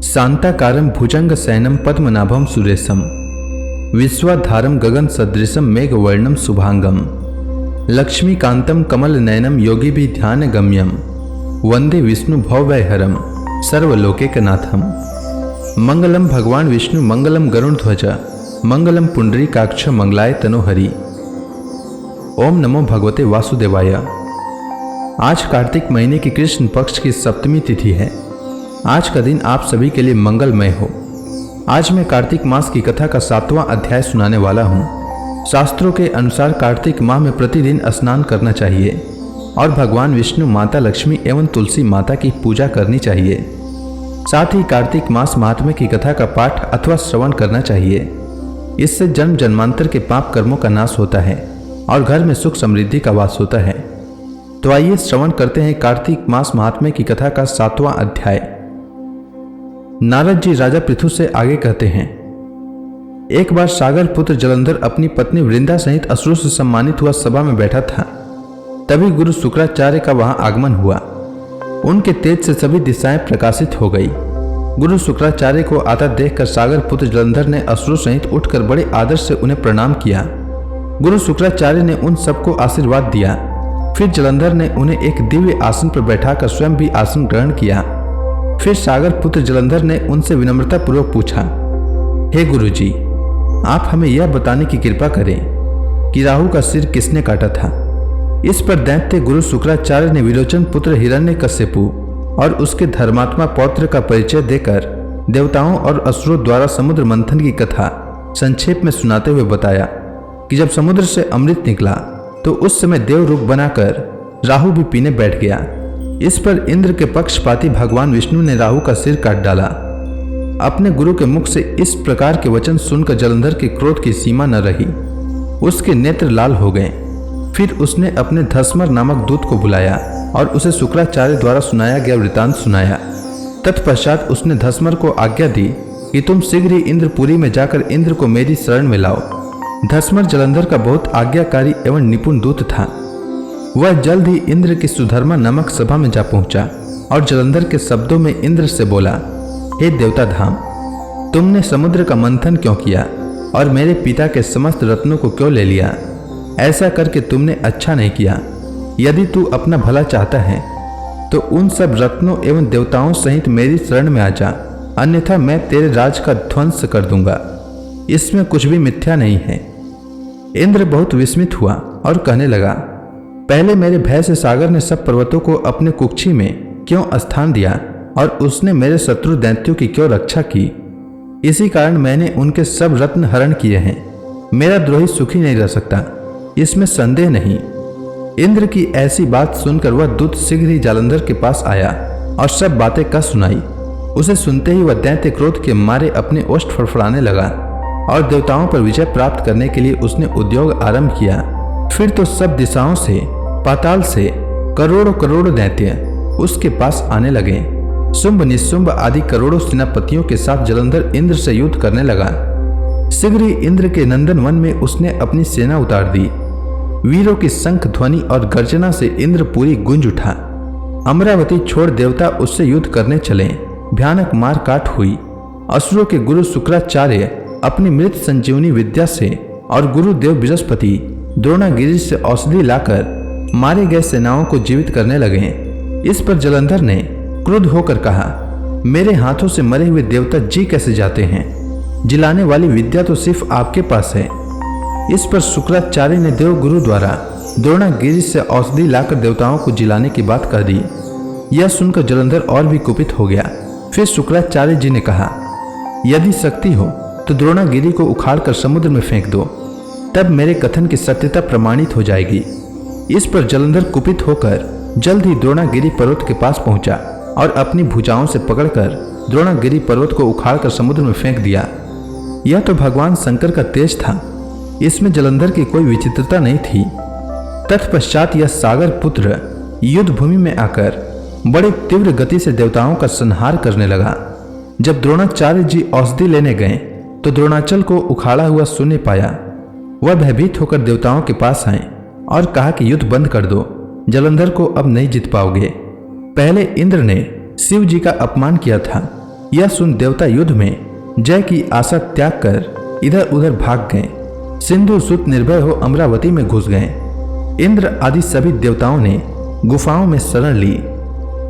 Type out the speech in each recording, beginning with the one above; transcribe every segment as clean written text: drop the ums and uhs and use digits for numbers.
शांताकारं भुजंग सैनम पद्मनाभम सुरेशम विश्वाधारम गगन सदृशम मेघवर्णम शुभांगम लक्ष्मीकांतम कमल नयनम योगी भी ध्यान गम्यम वंदे विष्णु भवभयहरम सर्वलोकैकनाथम। मंगलम भगवान विष्णु मंगलम गरुण ध्वज मंगलम पुंडरीकाक्ष मंगलाय तनोहरि। ओम नमो भगवते वासुदेवाय। आज कार्तिक महीने की कृष्ण पक्ष की सप्तमी तिथि है। आज का दिन आप सभी के लिए मंगलमय हो। आज मैं कार्तिक मास की कथा का 7वां अध्याय सुनाने वाला हूँ। शास्त्रों के अनुसार कार्तिक माह में प्रतिदिन स्नान करना चाहिए और भगवान विष्णु, माता लक्ष्मी एवं तुलसी माता की पूजा करनी चाहिए। साथ ही कार्तिक मास महात्म्य की कथा का पाठ अथवा श्रवण करना चाहिए। इससे जन्म जन्मांतर के पाप कर्मों का नाश होता है और घर में सुख समृद्धि का वास होता है। तो आइए श्रवण करते हैं कार्तिक मास महात्म्य की कथा का 7वां अध्याय। नारद जी राजा पृथु से आगे कहते हैं, एक बार सागर पुत्र जलंधर अपनी पत्नी वृंदा सहित असुरों से सम्मानित हुआ सभा में बैठा था। तभी गुरु शुक्राचार्य का वहां आगमन हुआ। उनके तेज से सभी दिशाएं प्रकाशित हो गई। गुरु शुक्राचार्य को आता देखकर सागर पुत्र जलंधर ने असुरों सहित उठकर बड़े आदर से उन्हें प्रणाम किया। गुरु शुक्राचार्य ने उन सबको आशीर्वाद दिया। फिर जलंधर ने उन्हें एक दिव्य आसन पर बैठाकर स्वयं भी आसन ग्रहण किया। फिर सागर पुत्र जलंधर ने उनसे विनम्रता पूर्वक पूछा, हे गुरुजी, आप हमें यह बताने की कृपा करें कि राहु का सिर किसने काटा था। इस पर दैत्य गुरु शुक्राचार्य ने विलोचन पुत्र हिरण्यकश्यपु और उसके धर्मात्मा पौत्र का परिचय देकर देवताओं और असुरों द्वारा समुद्र मंथन की कथा संक्षेप में सुनाते हुए बताया कि जब समुद्र से अमृत निकला तो उस समय देव रूप बनाकर राहु भी पीने बैठ गया। इस पर इंद्र के पक्षपाती भगवान विष्णु ने राहु का सिर काट डाला। अपने गुरु के मुख से इस प्रकार के वचन सुनकर जलंधर के क्रोध की सीमा न रही। उसके नेत्र लाल हो गए। फिर उसने अपने धस्मर नामक दूत को बुलाया और उसे शुक्राचार्य द्वारा सुनाया गया वृतांत सुनाया। तत्पश्चात उसने धस्मर को आज्ञा दी कि तुम शीघ्र ही इंद्रपुरी में जाकर इंद्र को मेरी शरण में लाओ। धस्मर जलंधर का बहुत आज्ञाकारी एवं निपुण दूत था। वह जल्द ही इंद्र की सुधर्मा नामक सभा में जा पहुंचा और जलंधर के शब्दों में इंद्र से बोला, हे देवता धाम, तुमने समुद्र का मंथन क्यों किया और मेरे पिता के समस्त रत्नों को क्यों ले लिया? ऐसा करके तुमने अच्छा नहीं किया। यदि तू अपना भला चाहता है तो उन सब रत्नों एवं देवताओं सहित मेरी शरण में आ जा, अन्यथा मैं तेरे राज का ध्वंस कर दूंगा। इसमें कुछ भी मिथ्या नहीं है। इंद्र बहुत विस्मित हुआ और कहने लगा, पहले मेरे भय से सागर ने सब पर्वतों को अपने कुक्षी में क्यों स्थान दिया और उसने मेरे शत्रु दैत्यों की क्यों रक्षा की? इसी कारण मैंने उनके सब रत्न हरण किए हैं। मेरा द्रोही सुखी नहीं रह सकता, इसमें संदेह नहीं। इंद्र की ऐसी बात सुनकर वह दूत शीघ्र ही जालंधर के पास आया और सब बातें कह सुनाई। उसे सुनते ही वह दैत्य क्रोध के मारे अपने ओष्ठ फड़फड़ाने लगा और देवताओं पर विजय प्राप्त करने के लिए उसने उद्योग आरंभ किया। फिर तो सब दिशाओं से, पाताल से करोड़ों करोड़ों दैत्य उसके पास आने लगे। शुंभ निशुंभ आदि करोड़ों सेनापतियों के साथ जलंधर इंद्र से युद्ध करने लगा। शीघ्र ही इंद्र के नंदन वन में उसने अपनी सेना उतार दी। वीरों की शंख ध्वनि और गर्जना से इंद्रपुरी गूंज उठा। अमरावती छोड़ देवता उससे युद्ध करने चले। भयानक मार काट हुई। असुरों के गुरु शुक्राचार्य अपनी मृत संजीवनी विद्या से और गुरुदेव बृहस्पति द्रोणागिरि से औषधि लाकर मारे गए सेनाओं को जीवित करने लगे। इस पर जलंधर ने क्रुद्ध होकर कहा, मेरे हाथों से मरे हुए देवता जी कैसे जाते हैं? जिलाने वाली विद्या तो सिर्फ आपके पास है। इस पर शुक्राचार्य ने देव गुरु द्वारा द्रोणागिरि से औषधि लाकर देवताओं को जिलाने की बात कह दी। यह सुनकर जलंधर और भी कुपित हो गया। फिर शुक्राचार्य जी ने कहा, यदि शक्ति हो तो द्रोणागिरि को उखाड़कर समुद्र में फेंक दो, तब मेरे कथन की सत्यता प्रमाणित हो जाएगी। इस पर जलंधर कुपित होकर जल्द ही द्रोणागिरि पर्वत के पास पहुंचा और अपनी भुजाओं से पकड़कर द्रोणागिरि पर्वत को उखाड़कर समुद्र में फेंक दिया। यह तो भगवान शंकर का तेज था। इसमें जलंधर की कोई विचित्रता नहीं थी। तत्पश्चात यह सागर पुत्र युद्ध भूमि में आकर बड़े तीव्र गति से देवताओं का संहार करने लगा। जब द्रोणाचार्य जी औषधि लेने गए तो द्रोणाचल को उखाड़ा हुआ शून्य पाया। वह भयभीत होकर देवताओं के पास आए और कहा कि युद्ध बंद कर दो, जलंधर को अब नहीं जीत पाओगे। पहले इंद्र ने शिव जी का अपमान किया था, यह सुन देवता युद्ध में जय की आशा त्याग कर इधर उधर भाग गए। सिंधु सुत निर्भय हो अमरावती में घुस गए। इंद्र आदि सभी देवताओं ने गुफाओं में शरण ली।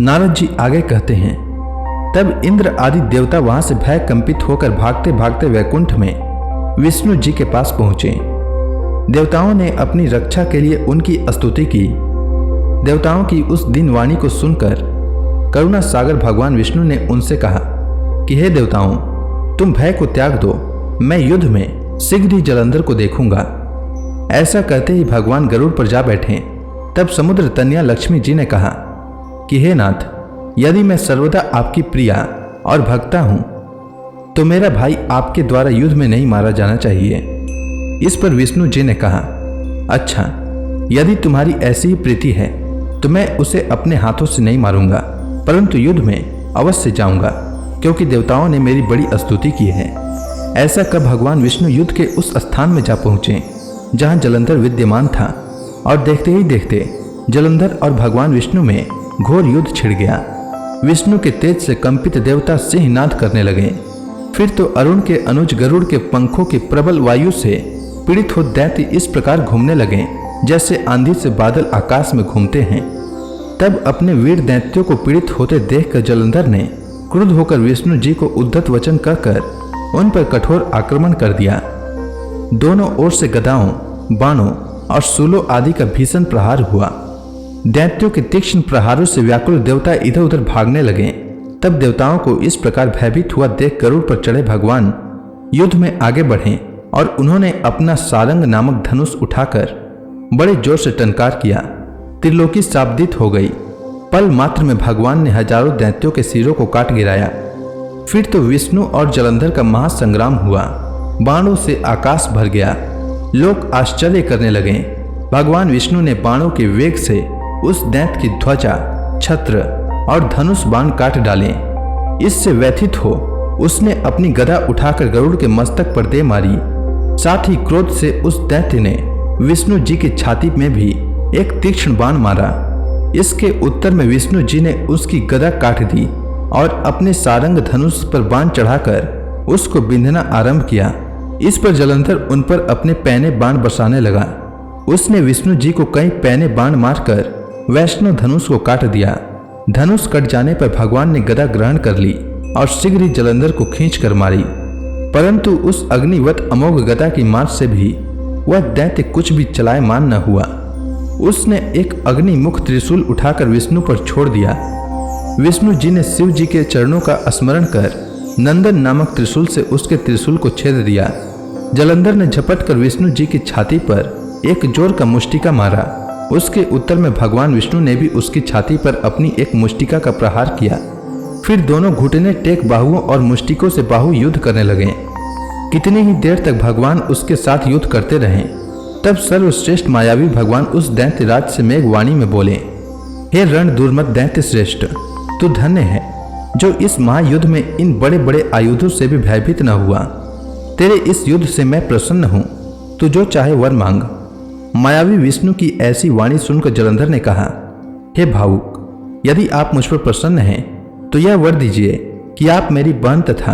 नारद जी आगे कहते हैं, तब इंद्र आदि देवता वहां से भय कंपित होकर भागते भागते वैकुंठ में विष्णु जी के पास पहुंचे। देवताओं ने अपनी रक्षा के लिए उनकी स्तुति की। देवताओं की उस दिन वाणी को सुनकर करुणा सागर भगवान विष्णु ने उनसे कहा कि हे देवताओं, तुम भय को त्याग दो, मैं युद्ध में शीघ्र ही जलंधर को देखूंगा। ऐसा कहते ही भगवान गरुड़ पर जा बैठे। तब समुद्र तनया लक्ष्मी जी ने कहा कि हे नाथ, यदि मैं सर्वदा आपकी प्रिया और भक्ता हूं तो मेरा भाई आपके द्वारा युद्ध में नहीं मारा जाना चाहिए। इस पर विष्णु जी ने कहा, अच्छा, यदि तुम्हारी ऐसी ही प्रीति है तो मैं उसे अपने हाथों से नहीं मारूंगा, परंतु युद्ध में अवश्य जाऊंगा, क्योंकि देवताओं ने मेरी बड़ी स्तुति की है। ऐसा कब भगवान विष्णु युद्ध के उस स्थान में जा पहुंचे जहां जलंधर विद्यमान था, और देखते ही देखते जलंधर और भगवान विष्णु में घोर युद्ध छिड़ गया। विष्णु के तेज से कंपित देवता सिंहनाद करने लगे। फिर तो अरुण के अनुज गरुड़ के पंखों की प्रबल वायु से पीड़ित हो दैत्य इस प्रकार घूमने लगे जैसे आंधी से बादल आकाश में घूमते हैं। तब अपने वीर दैत्यों को पीड़ित होते देखकर जलंधर ने क्रुद्ध होकर विष्णु जी को उद्धत वचन कहकर उन पर कठोर आक्रमण कर दिया। दोनों ओर से गदाओं, बाणों और शूलों आदि का भीषण प्रहार हुआ। दैत्यों के तीक्ष्ण प्रहारों से व्याकुल देवता इधर उधर भागने लगे। तब देवताओं को इस प्रकार भयभीत हुआ देख गरुड़ पर चढ़े भगवान युद्ध में आगे बढ़े और उन्होंने अपना सारंग नामक धनुष उठाकर बड़े जोर से टंकार किया। त्रिलोकी शाब्दित हो गई। पल मात्र में भगवान ने हजारों दैत्यों के सिरों को काट गिराया। फिर तो विष्णु और जलंधर का महासंग्राम हुआ। बाणों से आकाश भर गया। लोग आश्चर्य करने लगे। भगवान विष्णु ने बाणों के वेग से उस दैत्य की ध्वजा, छत्र और धनुष बाण काट डाले। इससे व्यथित हो उसने अपनी गदा उठाकर गरुड़ के मस्तक पर दे मारी। साथ ही क्रोध से उस दैत्य ने विष्णु जी की छाती में भी एक तीक्ष्ण बाण मारा। इसके उत्तर में विष्णु जी ने उसकी गदा काट दी और अपने सारंग धनुष पर बाण चढ़ाकर उसको बिंधना आरंभ किया। इस पर जलंधर उन पर अपने पैने बाण बरसाने लगा। उसने विष्णु जी को कई पैने बाण मारकर वैष्णव धनुष को काट दिया। धनुष कट जाने पर भगवान ने गदा ग्रहण कर ली और शीघ्र ही जलंधर को खींच कर मारी। परंतु उस अग्निवत अमोघ गदा की मार से भी वह दैत्य कुछ भी चलायमान न हुआ। उसने एक अग्निमुख त्रिशूल उठाकर विष्णु पर छोड़ दिया। विष्णु जी ने शिव जी के चरणों का स्मरण कर नंदन नामक त्रिशूल से उसके त्रिशूल को छेद दिया। जलंधर ने झपट कर विष्णु जी की छाती पर एक जोर का मुष्टिका मारा। उसके उत्तर में भगवान विष्णु ने भी उसकी छाती पर अपनी एक मुष्टिका का प्रहार किया। फिर दोनों घुटने टेक बाहुओं और मुष्टिकों से बाहु युद्ध करने लगे। कितनी ही देर तक भगवान उसके साथ युद्ध करते रहे। तब सर्वश्रेष्ठ मायावी भगवान उस दैत्य राज से मेघवाणी में बोले, हे रण दुर्मत दैत्य श्रेष्ठ, तू धन्य है जो इस महायुद्ध में इन बड़े बड़े आयुधों से भी भयभीत न हुआ। तेरे इस युद्ध से मैं प्रसन्न हूँ, तू जो चाहे वर मांग। मायावी विष्णु की ऐसी वाणी सुनकर जलंधर ने कहा, हे भावुक, यदि आप मुझ पर प्रसन्न हैं तो यह वर दीजिए कि आप मेरी बहन तथा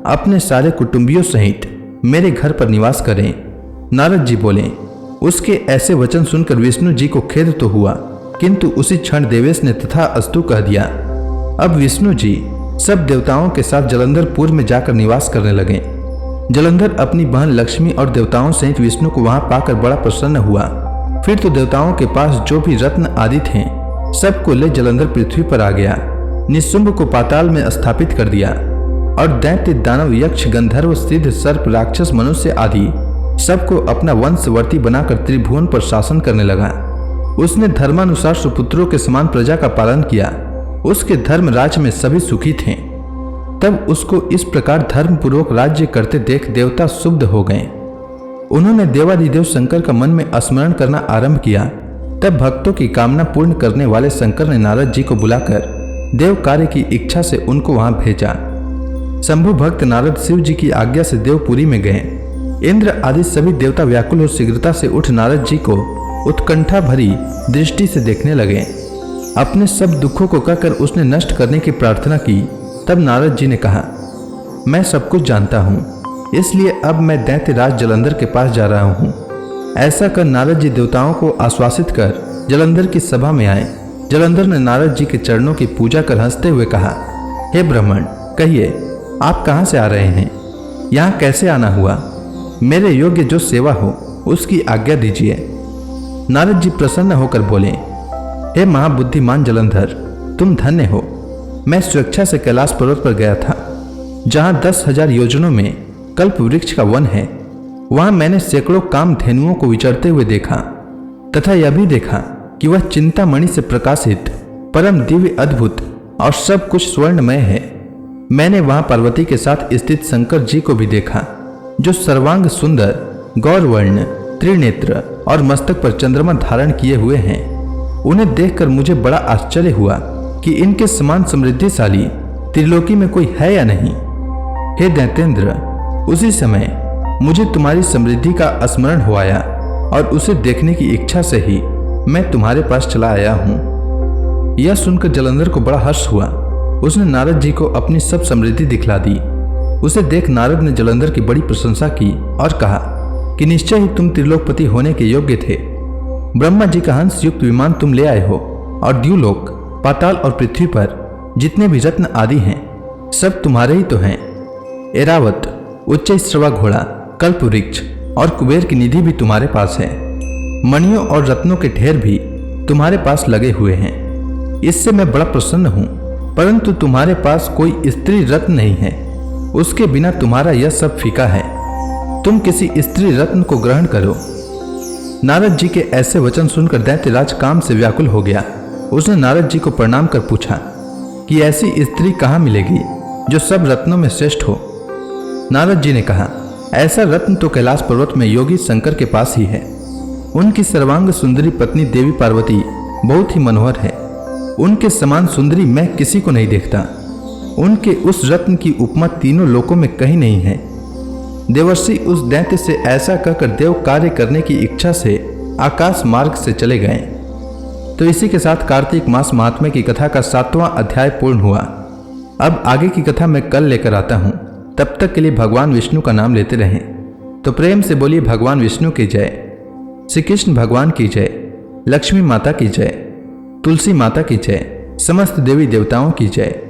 अपने सारे कुटुंबियों सहित मेरे घर पर निवास करें। नारद जी बोले। उसके ऐसे वचन सुनकर विष्णु जी को खेद तो हुआ, किंतु उसी क्षण देवेश ने तथा अस्तु कह दिया। अब विष्णु जी सब देवताओं के साथ जलंधरपुर में जाकर निवास करने लगे। जलंधर अपनी बहन लक्ष्मी और देवताओं सहित विष्णु को वहां पाकर बड़ा प्रसन्न हुआ। फिर तो देवताओं के पास जो भी रत्न आदि थे सबको ले जलंधर पृथ्वी पर आ गया। निशुंभ को पाताल में स्थापित कर दिया और दैत्य, दानव, यक्ष, गंधर्व, सिद्ध, सर्प, राक्षस, मनुष्य आदि सबको अपना वंशवर्ती बनाकर त्रिभुवन पर शासन करने लगा। उसने धर्मानुसार सुपुत्रों के समान प्रजा का पालन किया। उसके धर्म राज्य में सभी सुखी थे। तब उसको इस प्रकार धर्मपूर्वक राज्य करते देख देवता शुद्ध हो गए। उन्होंने देवाधिदेव शंकर का मन में स्मरण करना आरंभ किया। तब भक्तों की कामना पूर्ण करने वाले शंकर ने नारद जी को बुलाकर देव कार्य की इच्छा से उनको वहां भेजा। शंभु भक्त नारद शिव जी की आज्ञा से देवपुरी में गए। इंद्र आदि सभी देवता व्याकुल हो शीघ्रता से उठ नारद जी को उत्कंठा भरी दृष्टि से देखने लगे। अपने सब दुखों को कहकर उसने नष्ट करने की प्रार्थना की तब नारद जी ने कहा, मैं सब कुछ जानता हूँ, इसलिए अब मैं दैत्यराज जलंधर के पास जा रहा हूँ। ऐसा कर नारद जी देवताओं को आश्वासित कर जलंधर की सभा में आए। जलंधर ने नारद जी के चरणों की पूजा कर हंसते हुए कहा, हे ब्राह्मण, कहिए आप कहाँ से आ रहे हैं? यहाँ कैसे आना हुआ? मेरे योग्य जो सेवा हो उसकी आज्ञा दीजिए। नारद जी प्रसन्न होकर बोले, हे महाबुद्धिमान जलंधर, तुम धन्य हो। मैं स्वेच्छा से कैलाश पर्वत पर गया था, जहाँ 10,000 योजनों में कल्प वृक्ष का वन है। वहां मैंने सैकड़ों कामधेनुओं को विचरते हुए देखा तथा यह भी देखा कि वह चिंतामणि से प्रकाशित परम दिव्य अद्भुत और सब कुछ स्वर्णमय है। मैंने वहां पार्वती के साथ स्थित शंकर जी को भी देखा, जो सर्वांग सुंदर, गौरवर्ण, त्रिनेत्र और मस्तक पर चंद्रमा धारण किए हुए हैं। उन्हें देखकर मुझे बड़ा आश्चर्य हुआ कि इनके समान समृद्धिशाली त्रिलोकी में कोई है या नहीं। हे दैत्येंद्र, उसी समय मुझे तुम्हारी समृद्धि का स्मरण हो आया और उसे देखने की इच्छा से ही मैं तुम्हारे पास चला आया हूँ। यह सुनकर जलंधर को बड़ा हर्ष हुआ। उसने नारद जी को अपनी सब समृद्धि दिखला दी। उसे देख नारद ने जलंधर की बड़ी प्रशंसा की और कहा कि निश्चय ही तुम त्रिलोकपति होने के योग्य थे। ब्रह्मा जी का हंस युक्त विमान तुम ले आए हो और द्युलोक, पाताल और पृथ्वी पर जितने भी रत्न आदि हैं सब तुम्हारे ही तो हैं। एरावत, उच्चैश्रवा घोड़ा, कल्प वृक्ष और कुबेर की निधि भी तुम्हारे पास है। मणियों और रत्नों के ढेर भी तुम्हारे पास लगे हुए हैं। इससे मैं बड़ा प्रसन्न हूँ, परंतु तुम्हारे पास कोई स्त्री रत्न नहीं है। उसके बिना तुम्हारा यह सब फीका है। तुम किसी स्त्री रत्न को ग्रहण करो। नारद जी के ऐसे वचन सुनकर दैत्यराज काम से व्याकुल हो गया। उसने नारद जी को प्रणाम कर पूछा कि ऐसी स्त्री कहाँ मिलेगी जो सब रत्नों में श्रेष्ठ हो। नारद जी ने कहा, ऐसा रत्न तो कैलाश पर्वत में योगी शंकर के पास ही है। उनकी सर्वांग सुंदरी पत्नी देवी पार्वती बहुत ही मनोहर है। उनके समान सुंदरी मैं किसी को नहीं देखता। उनके उस रत्न की उपमा तीनों लोकों में कहीं नहीं है। देवर्षि उस दैत्य से ऐसा कहकर देव कार्य करने की इच्छा से आकाश मार्ग से चले गए। तो इसी के साथ कार्तिक मास महात्म्य की कथा का 7वां अध्याय पूर्ण हुआ। अब आगे की कथा मैं कल लेकर आता हूँ। तब तक के लिए भगवान विष्णु का नाम लेते रहें। तो प्रेम से बोलिए भगवान विष्णु की जय, श्री कृष्ण भगवान की जय, लक्ष्मी माता की जय, तुलसी माता की जय, समस्त देवी देवताओं की जय।